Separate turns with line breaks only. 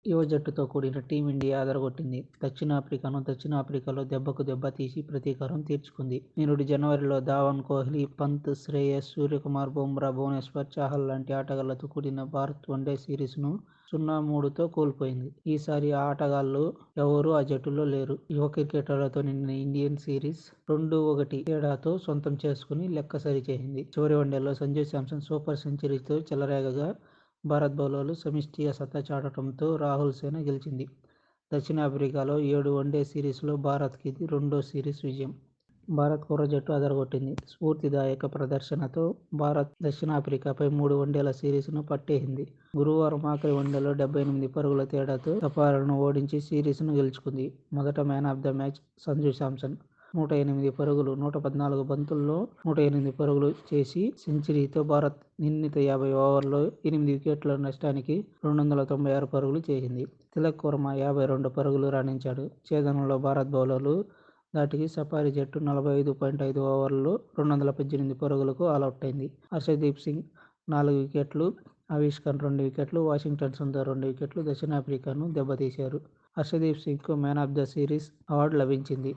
యువ జట్టుతో కూడిన టీమిండియా అదరగొట్టింది. దక్షిణాఫ్రికాలో దెబ్బకు దెబ్బ తీసి ప్రతీకారం తీర్చుకుంది. నిరుడు జనవరిలో ధవన్, కోహ్లీ, పంత్, శ్రేయస్, సూర్యకుమార్, బుమ్రా, భువనేశ్వర్, చాహల్ లాంటి ఆటగాళ్లతో కూడిన భారత్ వన్డే సిరీస్ను 0-3తో కోల్పోయింది. ఈసారి ఆ ఆటగాళ్లు ఎవరూ ఆ జట్టులో లేరు. యువ క్రికెటర్లతో నిండిన ఇండియన్ సిరీస్ 2-1 తేడాతో సొంతం చేసుకుని లెక్క సరిచేసింది. చివరి వన్డేలో సంజూ శాంసన్ సూపర్ సెంచరీతో చెలరేగగా భారత్ బౌలర్లు సమిష్టిగా సత్తా చాటడంతో రాహుల్ సేన గెలిచింది. దక్షిణాఫ్రికాలో 7 వన్డే సిరీస్లో భారత్కి ఇది రెండో సిరీస్ విజయం. భారత్ కుర్ర జట్టు అదరగొట్టింది. స్ఫూర్తిదాయక ప్రదర్శనతో భారత్ దక్షిణాఫ్రికాపై 3 వన్డేల సిరీస్ను పట్టేసింది. గురువారం ఆఖరి వన్డేలో 78 పరుగుల తేడాతో జపాన్ను ఓడించి సిరీస్ను గెలుచుకుంది. మొదట man of the match Sanju Samson 108 పరుగులు, 114 బంతుల్లో 108 పరుగులు చేసి సెంచరీతో భారత్ నిర్ణీత 50 ఓవర్లలో 8 వికెట్ల నష్టానికి 296 పరుగులు చేసింది. తిలక్ వర్మ 52 పరుగులు రాణించాడు. ఛేదనలో భారత్ బౌలర్లు ధాటికి సఫారీ జట్టు 45.5 ఓవర్లలో 218 పరుగులకు ఆలౌటైంది. హర్షదీప్ సింగ్ 4 వికెట్లు, ఆవేష్ ఖాన్ 2 వికెట్లు, వాషింగ్టన్ సుందర్ 2 వికెట్లు దక్షిణాఫ్రికాను దెబ్బతీశారు. హర్షదీప్ సింగ్కు man of the series award లభించింది.